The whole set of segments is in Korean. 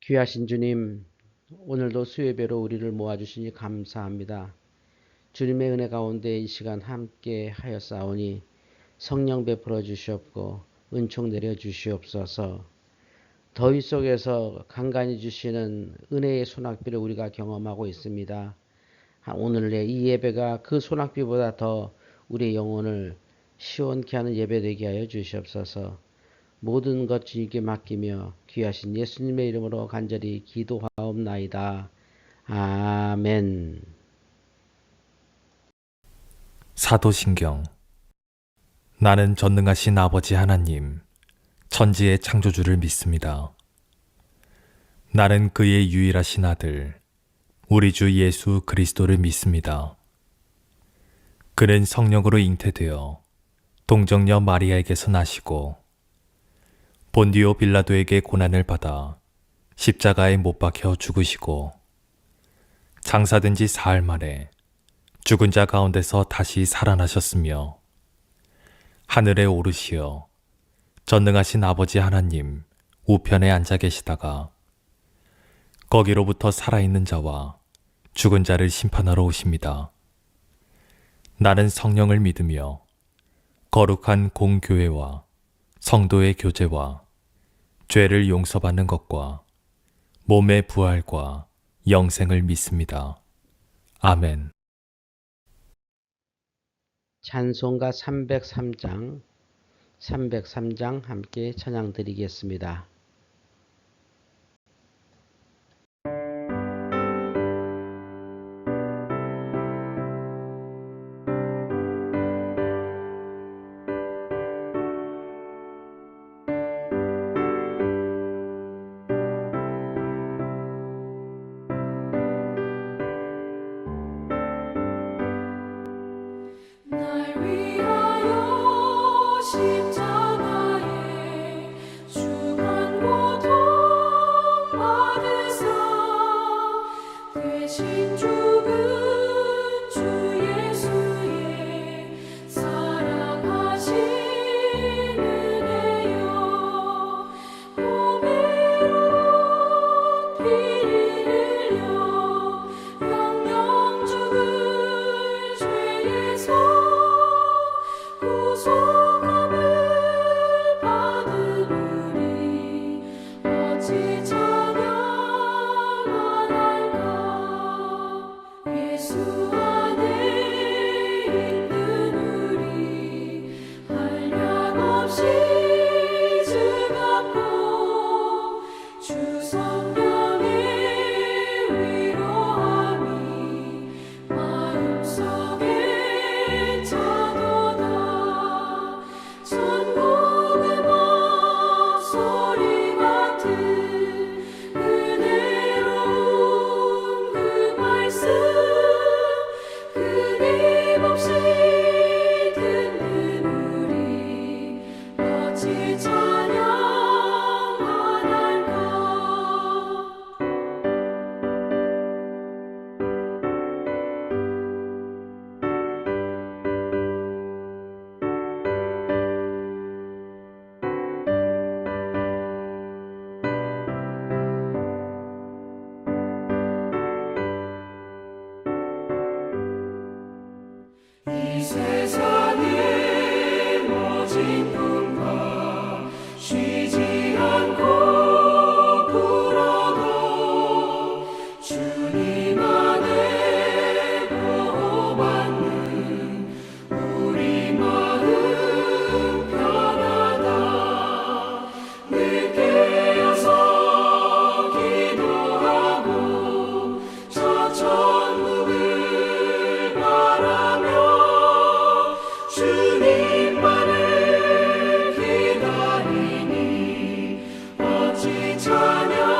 귀하신 주님, 오늘도 수요예배로 우리를 모아주시니 감사합니다. 주님의 은혜 가운데 이 시간 함께 하였사오니 성령 베풀어 주시옵고 은총 내려 주시옵소서. 더위 속에서 간간히 주시는 은혜의 소낙비를 우리가 경험하고 있습니다. 오늘의 이 예배가 그 소낙비보다 더 우리의 영혼을 시원케 하는 예배 되게 하여 주시옵소서. 모든 것 주님께 맡기며 귀하신 예수님의 이름으로 간절히 기도하옵나이다. 아멘. 사도신경. 나는 전능하신 아버지 하나님, 천지의 창조주를 믿습니다. 나는 그의 유일하신 아들, 우리 주 예수 그리스도를 믿습니다. 그는 성령으로 잉태되어 동정녀 마리아에게서 나시고 본디오 빌라도에게 고난을 받아 십자가에 못 박혀 죽으시고 장사된 지 사흘 만에 죽은 자 가운데서 다시 살아나셨으며 하늘에 오르시어 전능하신 아버지 하나님 우편에 앉아 계시다가 거기로부터 살아있는 자와 죽은 자를 심판하러 오십니다. 나는 성령을 믿으며 거룩한 공교회와 성도의 교제와 죄를 용서받는 것과 몸의 부활과 영생을 믿습니다. 아멘. 찬송가 303장 함께 찬양 드리겠습니다. 날 위하여 십자가에 중한 고통 받으사 대신 죽은 주 예수의 사랑하신 은혜여 보배로운 피를 흘려 영영 죽은 죄에서 구속함을 받은 우리 어찌 찬양하날까. 예수 안에 있는 우리 한량없이 즐겁고 주 성령의 위로함이 마음속에 차도다. 천국의 목소리 같은 은혜로운 그 말씀 끊임없이 듣는 우리 어찌 찬양하날까. 이 세상의 모진 꿈과 쉬지 않고 불어도 주님 안에 보호받는 우리 마음 편하다. 늘 깨어서 기도하고 저 천국을 바라며 주님만을 기다리니 어찌 찬양하날까.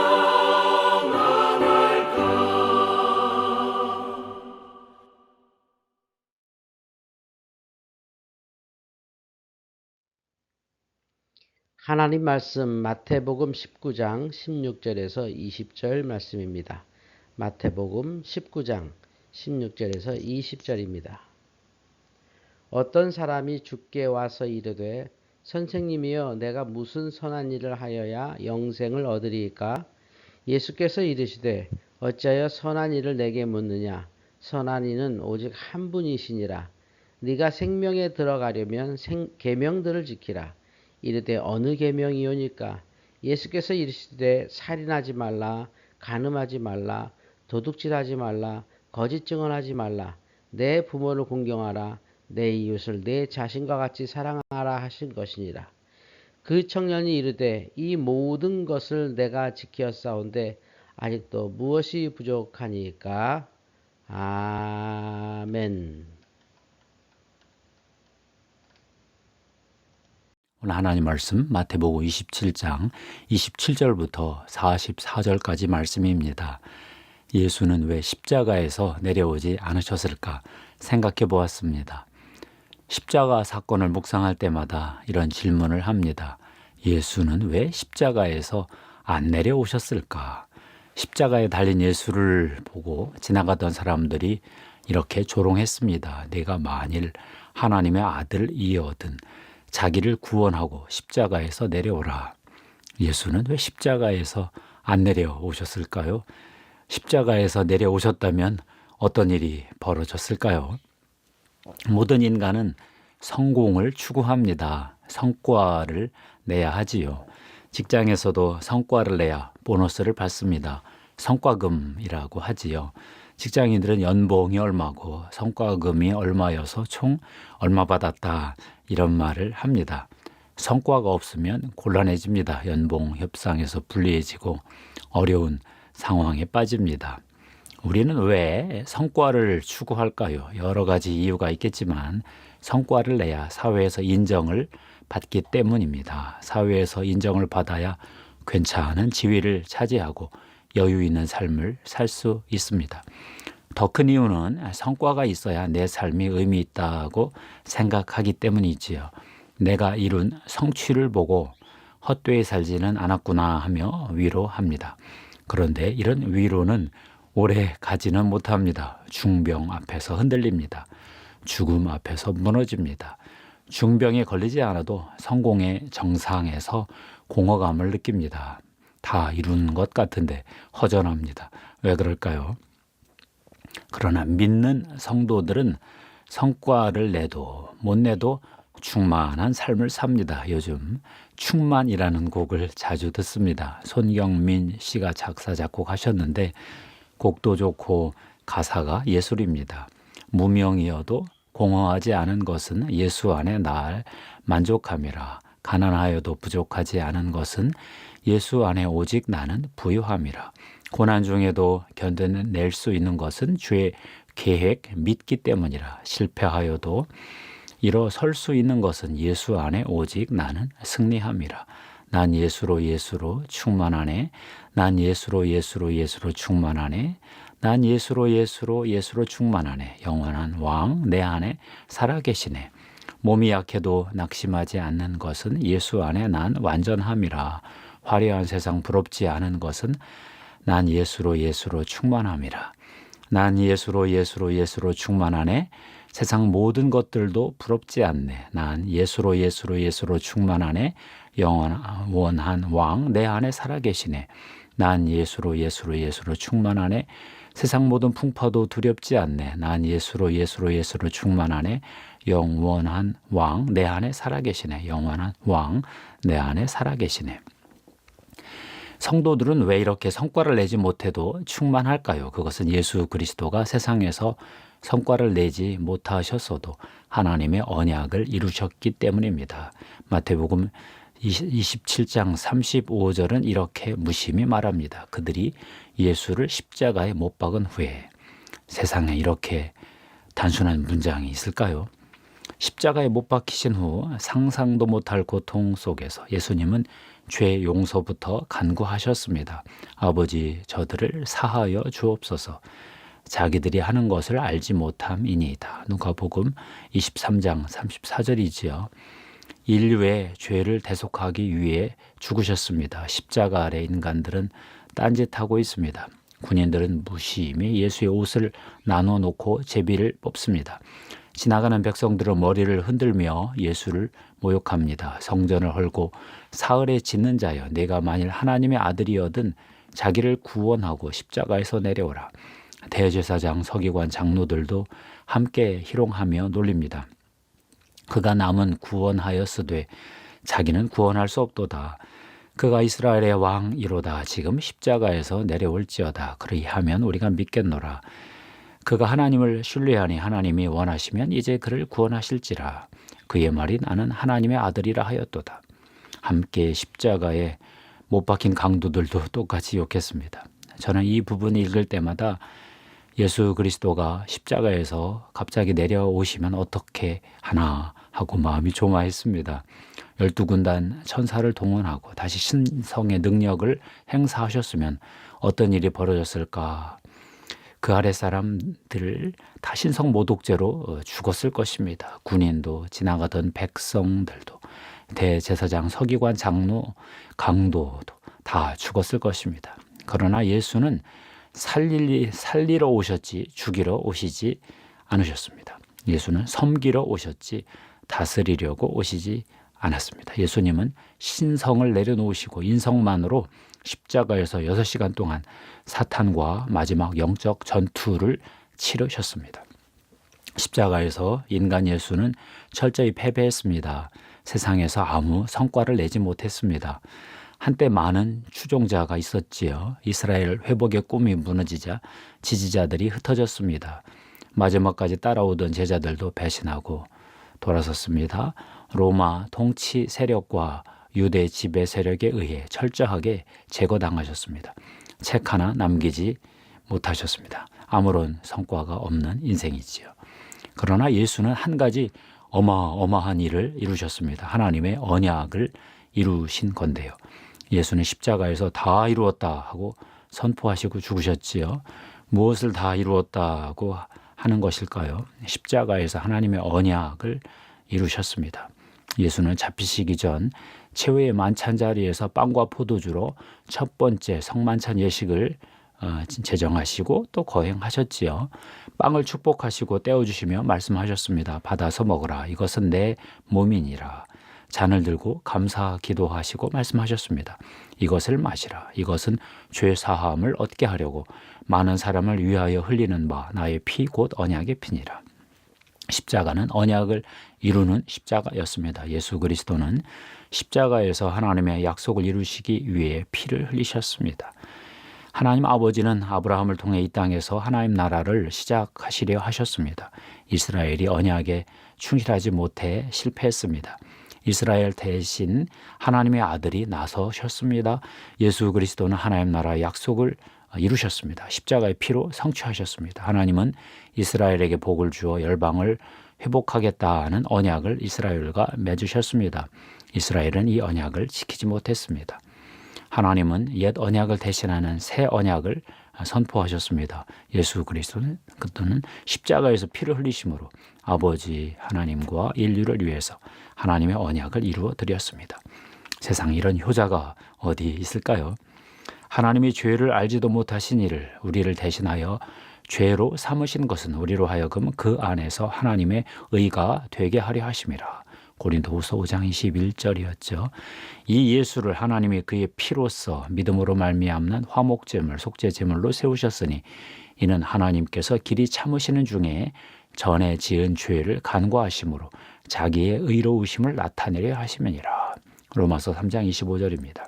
하나님 말씀 마태복음 19장 16절에서 20절 말씀입니다. 마태복음 19장 16절에서 20절입니다. 어떤 사람이 주께 와서 이르되 선생님이여 내가 무슨 선한 일을 하여야 영생을 얻으리이까? 예수께서 이르시되 어찌하여 선한 이를 내게 묻느냐 선한 이는 오직 한 분이시니라. 네가 생명에 들어가려면 계명들을 지키라. 이르되 어느 계명이오니까? 예수께서 이르시되 살인하지 말라, 간음하지 말라, 도둑질하지 말라, 거짓 증언하지 말라, 내 부모를 공경하라, 내 이웃을 내 자신과 같이 사랑하라 하신 것이니라. 그 청년이 이르되 이 모든 것을 내가 지켰사온데 아직도 무엇이 부족하니까? 아멘. 오늘 하나님 말씀 마태복음 27장 27절부터 44절까지 말씀입니다. 예수는 왜 십자가에서 내려오지 않으셨을까 생각해 보았습니다. 십자가 사건을 묵상할 때마다 이런 질문을 합니다. 예수는 왜 십자가에서 안 내려오셨을까? 십자가에 달린 예수를 보고 지나가던 사람들이 이렇게 조롱했습니다. 내가 만일 하나님의 아들이어든 자기를 구원하고 십자가에서 내려오라. 예수는 왜 십자가에서 안 내려오셨을까요? 십자가에서 내려오셨다면 어떤 일이 벌어졌을까요? 모든 인간은 성공을 추구합니다. 성과를 내야 하지요. 직장에서도 성과를 내야 보너스를 받습니다. 성과금이라고 하지요. 직장인들은 연봉이 얼마고 성과금이 얼마여서 총 얼마 받았다 이런 말을 합니다. 성과가 없으면 곤란해집니다. 연봉 협상에서 불리해지고 어려운 상황에 빠집니다. 우리는 왜 성과를 추구할까요? 여러 가지 이유가 있겠지만 성과를 내야 사회에서 인정을 받기 때문입니다. 사회에서 인정을 받아야 괜찮은 지위를 차지하고 여유 있는 삶을 살 수 있습니다. 더 큰 이유는 성과가 있어야 내 삶이 의미 있다고 생각하기 때문이지요. 내가 이룬 성취를 보고 헛되이 살지는 않았구나 하며 위로합니다. 그런데 이런 위로는 오래 가지는 못합니다. 중병 앞에서 흔들립니다. 죽음 앞에서 무너집니다. 중병에 걸리지 않아도 성공의 정상에서 공허감을 느낍니다. 다 이룬 것 같은데 허전합니다. 왜 그럴까요? 그러나 믿는 성도들은 성과를 내도 못 내도 충만한 삶을 삽니다. 요즘 충만이라는 곡을 자주 듣습니다. 손경민 씨가 작사 작곡하셨는데 곡도 좋고 가사가 예술입니다. 무명이어도 공허하지 않은 것은 예수 안에 날 만족함이라. 가난하여도 부족하지 않은 것은 예수 안에 오직 나는 부유함이라. 고난 중에도 견뎌낼 수 있는 것은 주의 계획 믿기 때문이라. 실패하여도 일어설 수 있는 것은 예수 안에 오직 나는 승리함이라. 난 예수로 충만하네. 난 예수로 충만하네. 난 예수로 충만하네. 영원한 왕 내 안에 살아계시네. 몸이 약해도 낙심하지 않는 것은 예수 안에 난 완전함이라. 화려한 세상 부럽지 않은 것은 난 예수로 충만함이라. 난 예수로 충만하네. 세상 모든 것들도 부럽지 않네. 난 예수로 충만하네. 영원한 왕 내 안에 살아계시네. 난 예수로 충만하네. 세상 모든 풍파도 두렵지 않네. 난 예수로 충만하네. 영원한 왕 내 안에 살아계시네. 영원한 왕 내 안에 살아계시네. 성도들은 왜 이렇게 성과를 내지 못해도 충만할까요? 그것은 예수 그리스도가 세상에서 성과를 내지 못하셨어도 하나님의 언약을 이루셨기 때문입니다. 마태복음 27장 35절은 이렇게 무심히 말합니다. 그들이 예수를 십자가에 못 박은 후에. 세상에 이렇게 단순한 문장이 있을까요? 십자가에 못 박히신 후 상상도 못할 고통 속에서 예수님은 죄 용서부터 간구하셨습니다. 아버지, 저들을 사하여 주옵소서. 자기들이 하는 것을 알지 못함이니이다. 누가복음 23장 34절이지요. 인류의 죄를 대속하기 위해 죽으셨습니다. 십자가 아래 인간들은 딴짓하고 있습니다. 군인들은 무심히 예수의 옷을 나눠놓고 제비를 뽑습니다. 지나가는 백성들은 머리를 흔들며 예수를 모욕합니다. 성전을 헐고 사흘에 짓는 자여, 내가 만일 하나님의 아들이어든 자기를 구원하고 십자가에서 내려오라. 대제사장, 서기관, 장로들도 함께 희롱하며 놀립니다. 그가 남은 구원하였으되 자기는 구원할 수 없도다. 그가 이스라엘의 왕이로다. 지금 십자가에서 내려올지어다. 그리하면 우리가 믿겠노라. 그가 하나님을 신뢰하니 하나님이 원하시면 이제 그를 구원하실지라. 그의 말이 나는 하나님의 아들이라 하였도다. 함께 십자가에 못 박힌 강도들도 똑같이 욕했습니다. 저는 이 부분 읽을 때마다 예수 그리스도가 십자가에서 갑자기 내려오시면 어떻게 하나 하고 마음이 조마했습니다. 12군단 천사를 동원하고 다시 신성의 능력을 행사하셨으면 어떤 일이 벌어졌을까? 그 아래 사람들을 다 신성 모독죄로 죽었을 것입니다. 군인도 지나가던 백성들도 대제사장, 서기관, 장로, 강도도 다 죽었을 것입니다. 그러나 예수는 살리러 오셨지 죽이러 오시지 않으셨습니다. 예수는 섬기러 오셨지 다스리려고 오시지 않았습니다. 예수님은 신성을 내려놓으시고 인성만으로 십자가에서 6시간 동안 사탄과 마지막 영적 전투를 치르셨습니다. 십자가에서 인간 예수는 철저히 패배했습니다. 세상에서 아무 성과를 내지 못했습니다. 한때 많은 추종자가 있었지요. 이스라엘 회복의 꿈이 무너지자 지지자들이 흩어졌습니다. 마지막까지 따라오던 제자들도 배신하고 돌아섰습니다. 로마 통치 세력과 유대 지배 세력에 의해 철저하게 제거당하셨습니다. 책 하나 남기지 못하셨습니다. 아무런 성과가 없는 인생이지요. 그러나 예수는 한 가지 어마어마한 일을 이루셨습니다. 하나님의 언약을 이루신 건데요. 예수는 십자가에서 다 이루었다 하고 선포하시고 죽으셨지요. 무엇을 다 이루었다고 하는 것일까요? 십자가에서 하나님의 언약을 이루셨습니다. 예수는 잡히시기 전 최후의 만찬 자리에서 빵과 포도주로 첫 번째 성만찬 예식을 제정하시고 또 거행하셨지요. 빵을 축복하시고 떼어주시며 말씀하셨습니다. 받아서 먹으라. 이것은 내 몸이니라. 잔을 들고 감사 기도하시고 말씀하셨습니다. 이것을 마시라. 이것은 죄 사함을 얻게 하려고 많은 사람을 위하여 흘리는 바 나의 피 곧 언약의 피니라. 십자가는 언약을 이루는 십자가였습니다. 예수 그리스도는 십자가에서 하나님의 약속을 이루시기 위해 피를 흘리셨습니다. 하나님 아버지는 아브라함을 통해 이 땅에서 하나님 나라를 시작하시려 하셨습니다. 이스라엘이 언약에 충실하지 못해 실패했습니다. 이스라엘 대신 하나님의 아들이 나서셨습니다. 예수 그리스도는 하나님 나라의 약속을 이루셨습니다. 십자가의 피로 성취하셨습니다. 하나님은 이스라엘에게 복을 주어 열방을 회복하겠다는 언약을 이스라엘과 맺으셨습니다. 이스라엘은 이 언약을 지키지 못했습니다. 하나님은 옛 언약을 대신하는 새 언약을 선포하셨습니다. 예수 그리스도는 그때는 십자가에서 피를 흘리심으로 아버지 하나님과 인류를 위해서 하나님의 언약을 이루어 드렸습니다. 세상에 이런 효자가 어디 있을까요? 하나님이 죄를 알지도 못하신 이를 우리를 대신하여 죄로 삼으신 것은 우리로 하여금 그 안에서 하나님의 의가 되게 하려 하심이라. 고린도후서 5장 21절이었죠. 이 예수를 하나님이 그의 피로써 믿음으로 말미암는 화목제물 속죄제물로 세우셨으니 이는 하나님께서 길이 참으시는 중에 전에 지은 죄를 간과하심으로 자기의 의로우심을 나타내려 하심이니라. 로마서 3장 25절입니다.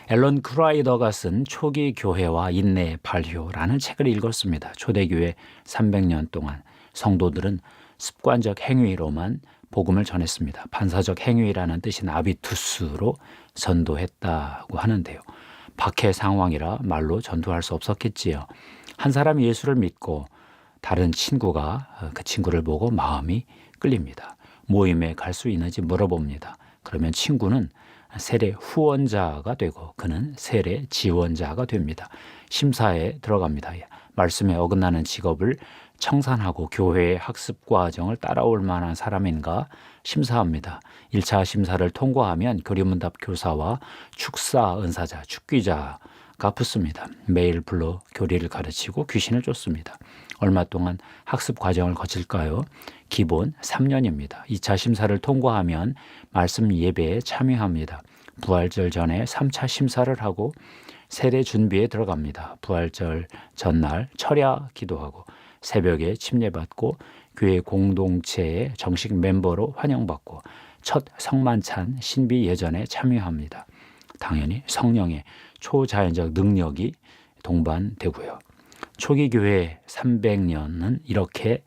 앨런 크라이더가 쓴 초기 교회와 인내의 발효라는 책을 읽었습니다. 초대교회 300년 동안 성도들은 습관적 행위로만 복음을 전했습니다. 반사적 행위라는 뜻인 아비투스로 전도했다고 하는데요. 박해 상황이라 말로 전도할 수 없었겠지요. 한 사람이 예수를 믿고 다른 친구가 그 친구를 보고 마음이 끌립니다. 모임에 갈 수 있는지 물어봅니다. 그러면 친구는 세례 후원자가 되고 그는 세례 지원자가 됩니다. 심사에 들어갑니다. 말씀에 어긋나는 직업을 청산하고 교회의 학습 과정을 따라올 만한 사람인가 심사합니다. 1차 심사를 통과하면 교리문답 교사와 축사 은사자, 축귀자가 붙습니다. 매일 불러 교리를 가르치고 귀신을 쫓습니다. 얼마 동안 학습 과정을 거칠까요? 기본 3년입니다. 2차 심사를 통과하면 말씀 예배에 참여합니다. 부활절 전에 3차 심사를 하고 세례 준비에 들어갑니다. 부활절 전날 철야 기도하고 새벽에 침례받고 교회 공동체의 정식 멤버로 환영받고 첫 성만찬 신비 예전에 참여합니다. 당연히 성령의 초자연적 능력이 동반되고요. 초기 교회 300년은 이렇게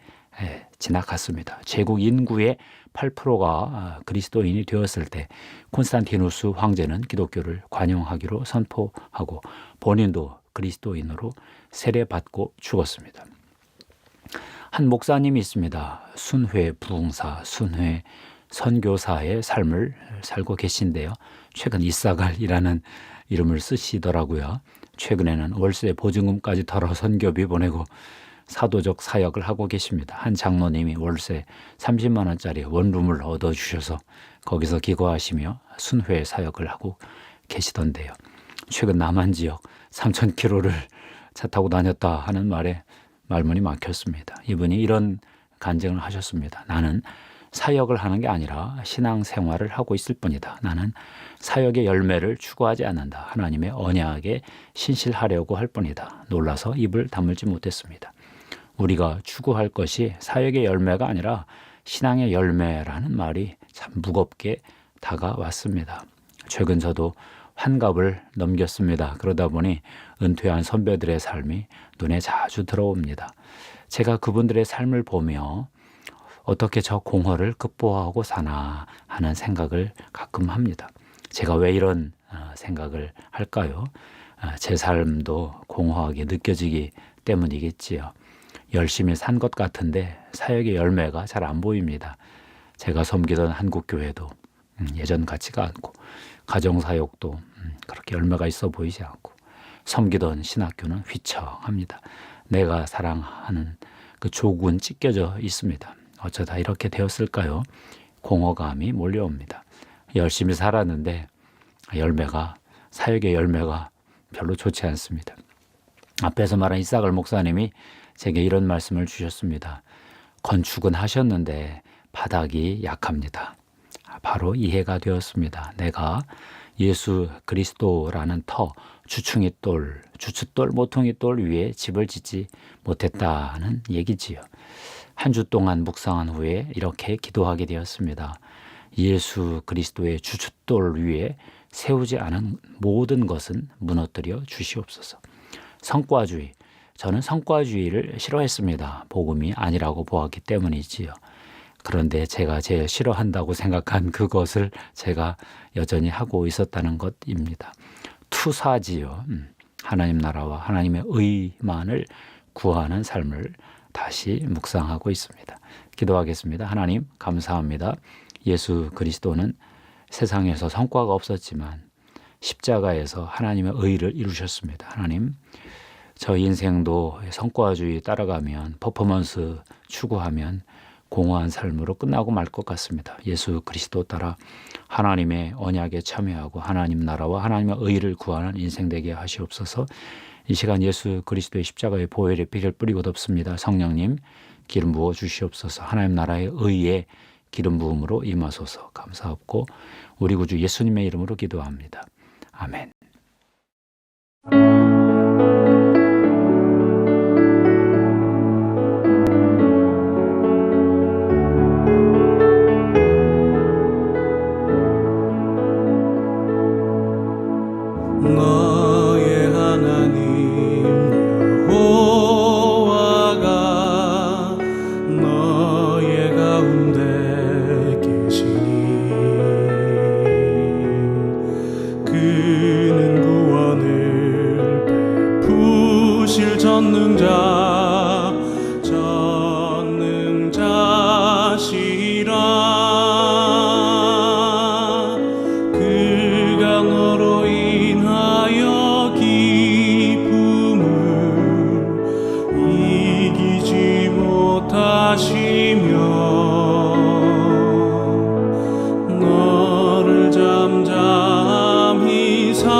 지나갔습니다. 제국 인구의 8%가 그리스도인이 되었을 때 콘스탄티누스 황제는 기독교를 관용하기로 선포하고 본인도 그리스도인으로 세례받고 죽었습니다. 한 목사님이 있습니다. 순회 부흥사, 순회 선교사의 삶을 살고 계신데요. 최근 이사갈이라는 이름을 쓰시더라고요. 최근에는 월세 보증금까지 덜어 선교비 보내고 사도적 사역을 하고 계십니다. 한 장로님이 월세 30만 원짜리 원룸을 얻어주셔서 거기서 기거하시며 순회 사역을 하고 계시던데요. 최근 남한 지역 3,000km를 차 타고 다녔다 하는 말에 말문이 막혔습니다. 이분이 이런 간증을 하셨습니다. 나는 사역을 하는 게 아니라 신앙생활을 하고 있을 뿐이다. 나는 사역의 열매를 추구하지 않는다. 하나님의 언약에 신실하려고 할 뿐이다. 놀라서 입을 다물지 못했습니다. 우리가 추구할 것이 사역의 열매가 아니라 신앙의 열매라는 말이 참 무겁게 다가왔습니다. 최근 저도 환갑을 넘겼습니다. 그러다 보니 은퇴한 선배들의 삶이 눈에 자주 들어옵니다. 제가 그분들의 삶을 보며 어떻게 저 공허를 극복하고 사나 하는 생각을 가끔 합니다. 제가 왜 이런 생각을 할까요? 제 삶도 공허하게 느껴지기 때문이겠지요. 열심히 산 것 같은데 사역의 열매가 잘 안 보입니다. 제가 섬기던 한국교회도 예전 같지가 않고 가정사역도 그렇게 열매가 있어 보이지 않고 섬기던 신학교는 휘청합니다. 내가 사랑하는 그 조군 찢겨져 있습니다. 어쩌다 이렇게 되었을까요? 공허감이 몰려옵니다. 열심히 살았는데 사역의 열매가 별로 좋지 않습니다. 앞에서 말한 이사갈 목사님이 제게 이런 말씀을 주셨습니다. 건축은 하셨는데 바닥이 약합니다. 바로 이해가 되었습니다. 내가 예수 그리스도라는 주춧돌, 모퉁이 돌 위에 집을 짓지 못했다는 얘기지요. 한 주 동안 묵상한 후에 이렇게 기도하게 되었습니다. 예수 그리스도의 주춧돌 위에 세우지 않은 모든 것은 무너뜨려 주시옵소서. 성과주의, 저는 성과주의를 싫어했습니다. 복음이 아니라고 보았기 때문이지요. 그런데 제가 제일 싫어한다고 생각한 그것을 제가 여전히 하고 있었다는 것입니다. 투사지요. 하나님 나라와 하나님의 의만을 구하는 삶을 다시 묵상하고 있습니다. 기도하겠습니다. 하나님 감사합니다. 예수 그리스도는 세상에서 성과가 없었지만 십자가에서 하나님의 의를 이루셨습니다. 하나님, 저 인생도 성과주의 따라가면 퍼포먼스 추구하면 공허한 삶으로 끝나고 말 것 같습니다. 예수 그리스도 따라 하나님의 언약에 참여하고 하나님 나라와 하나님의 의를 구하는 인생 되게 하시옵소서. 이 시간 예수 그리스도의 십자가의 보혈의 피를 뿌리고 덮습니다. 성령님 기름 부어 주시옵소서. 하나님 나라의 의에 기름 부음으로 임하소서. 감사하고 우리 구주 예수님의 이름으로 기도합니다. 아멘. 너의 하나님 여호와가 너의 가운데 계시니 그는 구원을 베푸실 전능자시라. 그가 너로 인하여 기쁨을 이기지 못하시며 너를 잠잠히 사랑하시니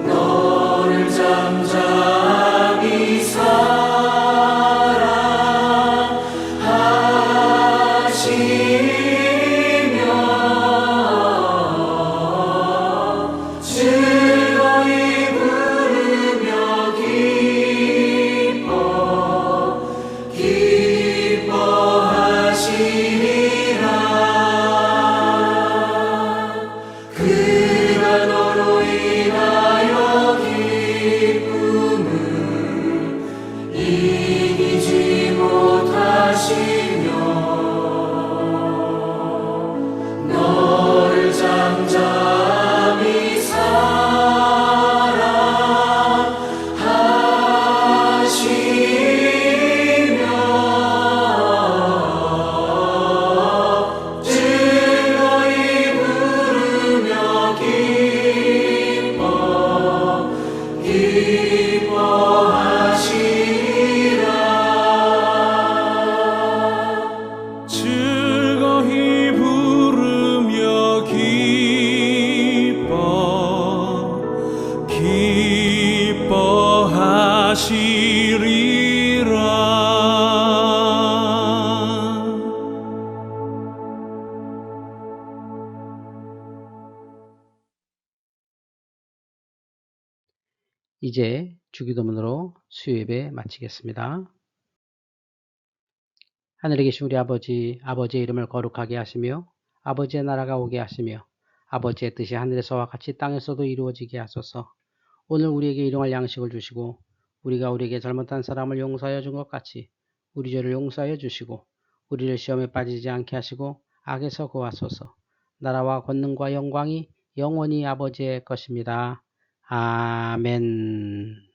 너를 잠잠히 사랑하시며 즐거이 부르며 기뻐하시리라. 그가 너로 인하여 기쁨을 이기지 못하시며 너를 잠잠히 사랑하시며 즐거이 부르며 기뻐하시리라. 즐거이 부르며 기뻐하시리라. 이제 주기도문으로 수요예배 마치겠습니다. 하늘에 계신 우리 아버지, 아버지의 이름을 거룩하게 하시며 아버지의 나라가 오게 하시며 아버지의 뜻이 하늘에서와 같이 땅에서도 이루어지게 하소서. 오늘 우리에게 일용할 양식을 주시고 우리가 우리에게 잘못한 사람을 용서하여 준 것 같이 우리 죄를 용서하여 주시고 우리를 시험에 빠지지 않게 하시고 악에서 구하소서. 나라와 권능과 영광이 영원히 아버지의 것입니다. 아멘.